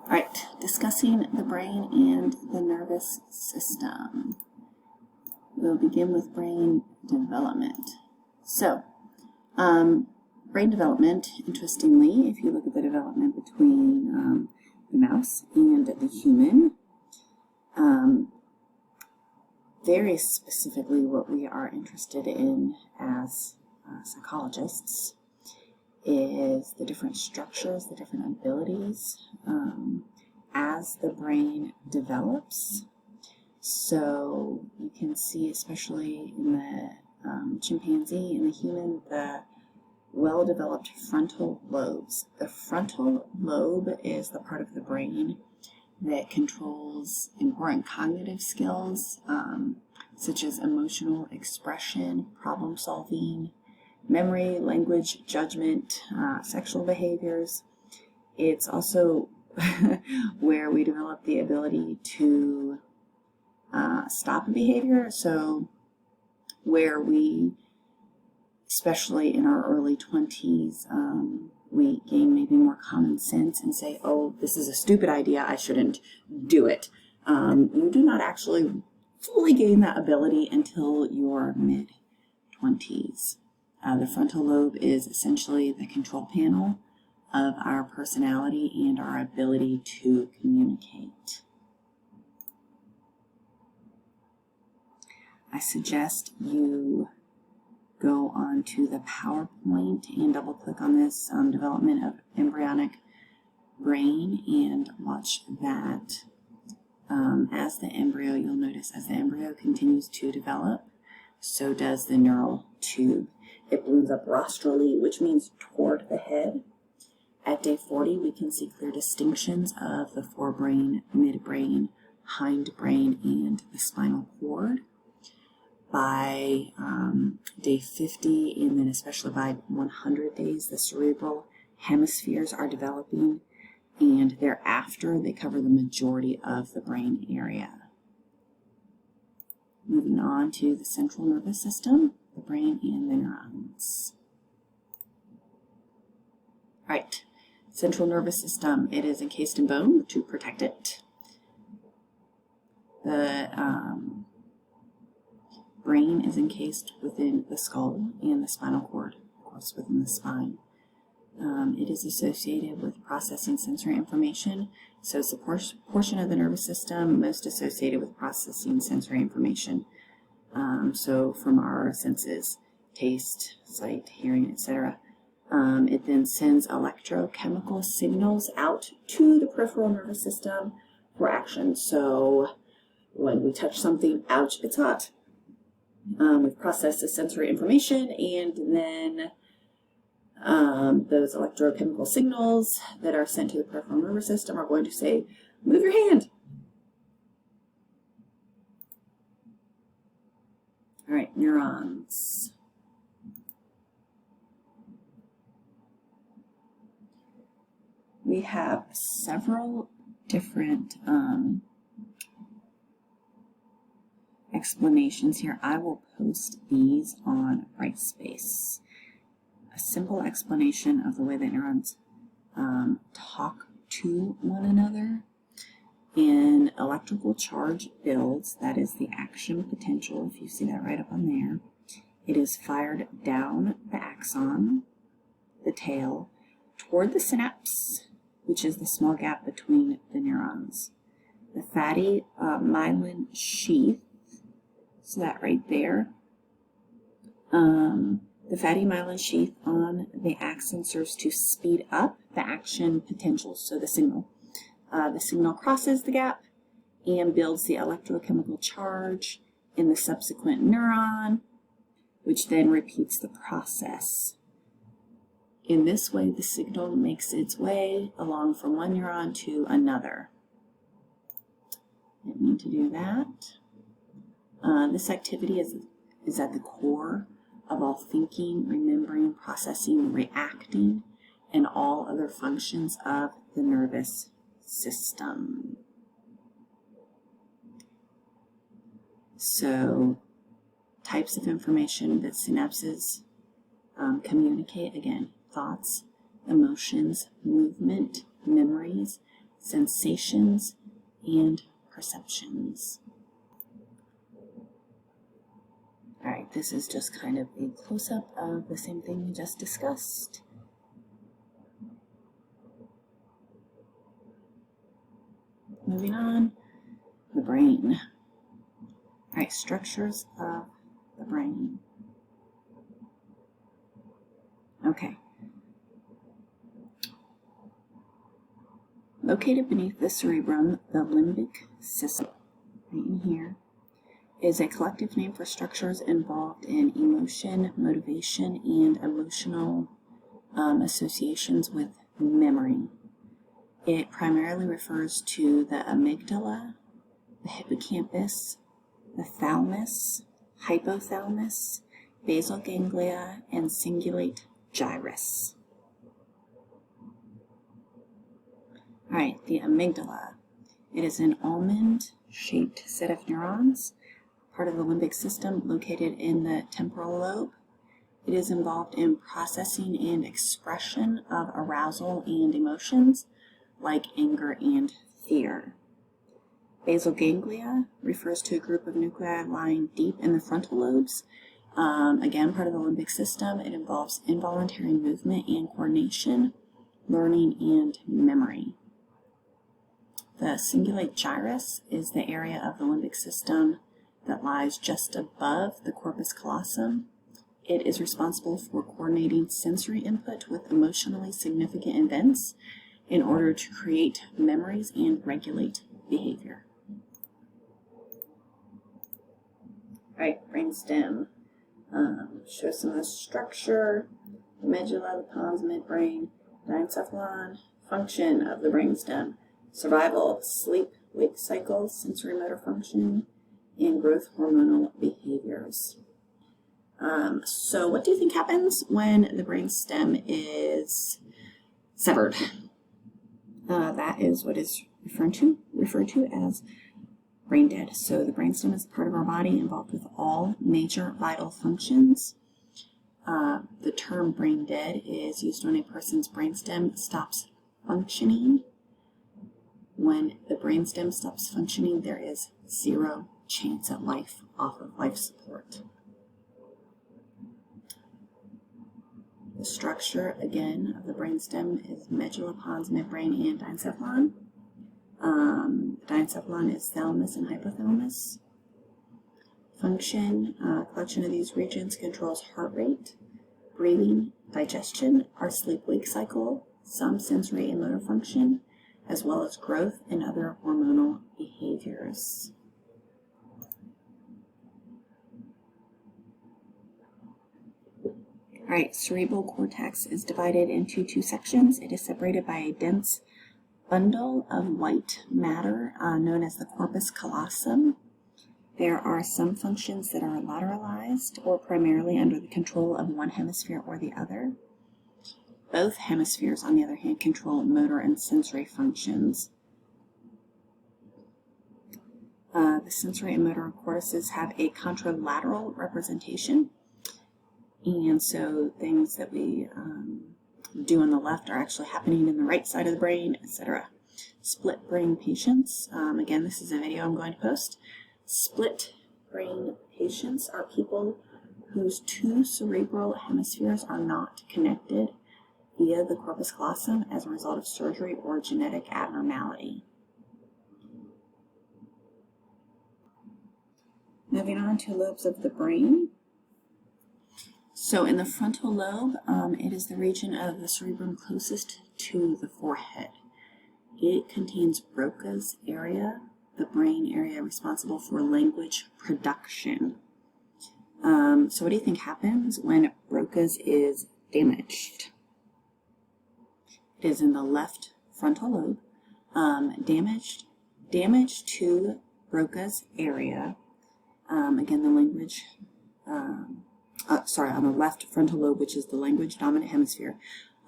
All right, discussing the brain and the nervous system. We'll begin with brain development. So, brain development, interestingly, if you look at the development between the mouse and the human, very specifically what we are interested in as psychologists is the different structures, the different abilities as the brain develops. So you can see, especially in the chimpanzee and the human, the well-developed frontal lobes. The frontal lobe is the part of the brain that controls important cognitive skills, such as emotional expression, problem solving, memory, language, judgment, sexual behaviors. It's also where we develop the ability to stop a behavior. So where we, especially in our early 20s, we gain maybe more common sense and say, oh, this is a stupid idea, I shouldn't do it. You do not actually fully gain that ability until your mid-20s. The frontal lobe is essentially the control panel of our personality and our ability to communicate. I suggest you go on to the PowerPoint and double click on this development of embryonic brain and watch that. As the embryo, you'll notice as the embryo continues to develop, so does the neural tube. It balloons up rostrally, which means toward the head. At day 40, we can see clear distinctions of the forebrain, midbrain, hindbrain, and the spinal cord. By day 50, and then especially by 100 days, the cerebral hemispheres are developing, and thereafter they cover the majority of the brain area. Moving on to the central nervous system, the brain and the neurons. All right, central nervous system, it is encased in bone to protect it. The brain is encased within the skull and the spinal cord, of course, within the spine. It is associated with processing sensory information, so it's a portion of the nervous system most associated with processing sensory information. So from our senses, taste, sight, hearing, etc. It then sends electrochemical signals out to the peripheral nervous system for action. So when we touch something, ouch, it's hot. We've processed the sensory information, and then those electrochemical signals that are sent to the peripheral nervous system are going to say, move your hand. All right, neurons. We have several different explanations here. I will post these on Brightspace. A simple explanation of the way that neurons talk to one another. An electrical charge builds, that is the action potential, if you see that right up on there. It is fired down the axon, the tail, toward the synapse, which is the small gap between the neurons. The fatty myelin sheath, so that right there, the fatty myelin sheath on the axon serves to speed up the action potential, so the signal. The signal crosses the gap and builds the electrochemical charge in the subsequent neuron, which then repeats the process. In this way, the signal makes its way along from one neuron to another. Didn't mean to do that. This activity is at the core of all thinking, remembering, processing, reacting, and all other functions of the nervous system. So, types of information that synapses communicate, again, thoughts, emotions, movement, memories, sensations, and perceptions. All right, this is just kind of a close-up of the same thing we just discussed. Moving on, the brain. All right, structures of the brain. Okay. Located beneath the cerebrum, the limbic system, right in here, is a collective name for structures involved in emotion, motivation, and emotional associations with memory. It primarily refers to the amygdala, the hippocampus, the thalamus, hypothalamus, basal ganglia, and cingulate gyrus. All right, the amygdala. It is an almond-shaped set of neurons, part of the limbic system located in the temporal lobe. It is involved in processing and expression of arousal and emotions, like anger and fear. Basal ganglia refers to a group of nuclei lying deep in the frontal lobes. Again, part of the limbic system. It involves involuntary movement and coordination, learning, and memory. The cingulate gyrus is the area of the limbic system that lies just above the corpus callosum. It is responsible for coordinating sensory input with emotionally significant events in order to create memories and regulate behavior. All right, brainstem. Show some of the structure, the medulla, the pons, midbrain, diencephalon, function of the brainstem, survival, sleep, wake cycles, sensory motor function, and growth hormonal behaviors. So what do you think happens when the brainstem is severed? That is what is referred to as brain dead. So the brainstem is part of our body involved with all major vital functions. The term brain dead is used when a person's brainstem stops functioning. When the brainstem stops functioning, there is zero chance at life off of life support. The structure, again, of the brainstem is medulla, pons, midbrain, and diencephalon. Diencephalon is thalamus and hypothalamus. Function, collection of these regions controls heart rate, breathing, digestion, our sleep-wake cycle, some sensory and motor function, as well as growth and other hormonal behaviors. All right, cerebral cortex is divided into two sections. It is separated by a dense bundle of white matter known as the corpus callosum. There are some functions that are lateralized or primarily under the control of one hemisphere or the other. Both hemispheres, on the other hand, control motor and sensory functions. The sensory and motor cortices have a contralateral representation, and so things that we do on the left are actually happening in the right side of the brain, etc. Split brain patients, again, this is a video I'm going to post. Split brain patients are people whose two cerebral hemispheres are not connected via the corpus callosum as a result of surgery or genetic abnormality. Moving on to lobes of the brain. So in the frontal lobe, it is the region of the cerebrum closest to the forehead. It contains Broca's area, the brain area responsible for language production. So what do you think happens when Broca's is damaged? It is in the left frontal lobe. Damage to Broca's area. Again, the language, on the left frontal lobe, which is the language dominant hemisphere,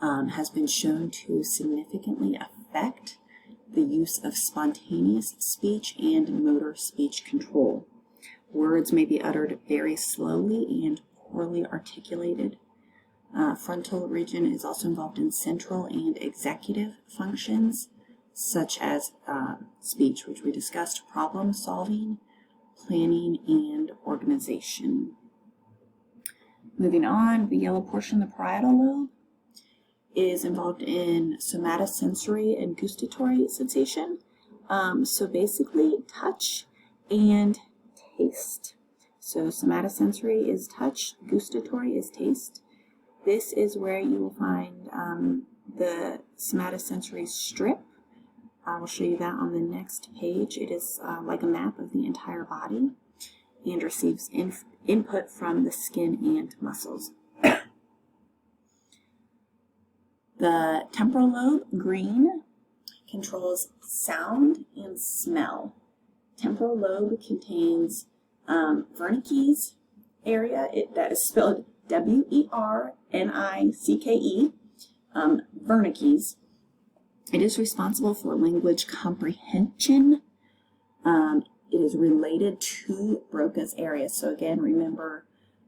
has been shown to significantly affect the use of spontaneous speech and motor speech control. Words may be uttered very slowly and poorly articulated. Frontal region is also involved in central and executive functions, such as speech, which we discussed, problem solving, planning, and organization. Moving on, the yellow portion, the parietal lobe, is involved in somatosensory and gustatory sensation. So basically touch and taste. So somatosensory is touch, gustatory is taste. This is where you will find the somatosensory strip. I will show you that on the next page. It is like a map of the entire body and receives input from the skin and muscles. The temporal lobe, green, controls sound and smell. Temporal lobe contains Wernicke's area, that is spelled W-E-R-N-I-C-K-E, Wernicke's. It is responsible for language comprehension. It is related to Broca's area. So again, remember,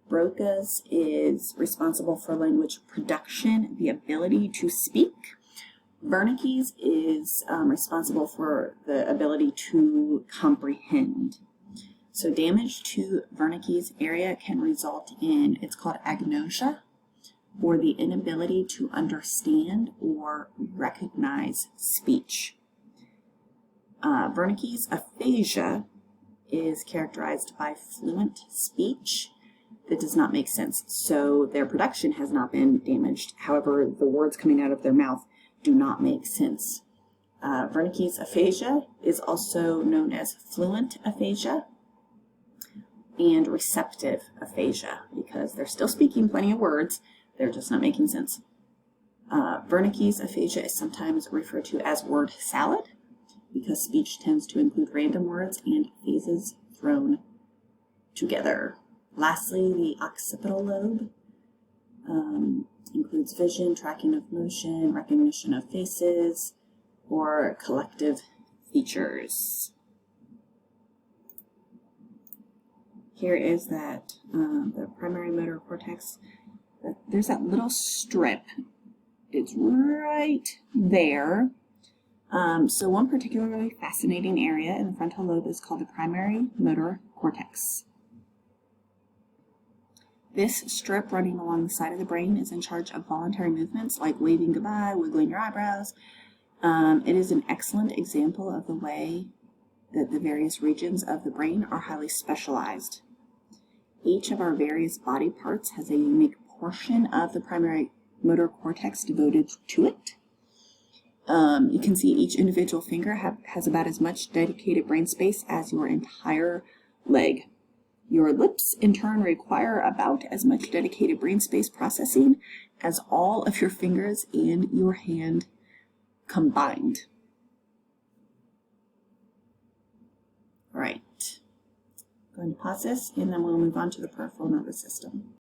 Broca's is responsible for language production, the ability to speak. Wernicke's is responsible for the ability to comprehend. So damage to Wernicke's area can result in, it's called agnosia, or the inability to understand or recognize speech. Wernicke's aphasia is characterized by fluent speech that does not make sense. So their production has not been damaged. However, the words coming out of their mouth do not make sense. Wernicke's aphasia is also known as fluent aphasia and receptive aphasia, because they're still speaking plenty of words, they're just not making sense. Wernicke's aphasia is sometimes referred to as word salad, because speech tends to include random words and phrases thrown together. Lastly, the occipital lobe includes vision, tracking of motion, recognition of faces, or collective features. Here is that the primary motor cortex. There's that little strip. It's right there. So one particularly fascinating area in the frontal lobe is called the primary motor cortex. This strip running along the side of the brain is in charge of voluntary movements like waving goodbye, wiggling your eyebrows. It is an excellent example of the way that the various regions of the brain are highly specialized. Each of our various body parts has a unique portion of the primary motor cortex devoted to it. You can see each individual finger has about as much dedicated brain space as your entire leg. Your lips, in turn, require about as much dedicated brain space processing as all of your fingers and your hand combined. All right, going to pause this, and then we'll move on to the peripheral nervous system.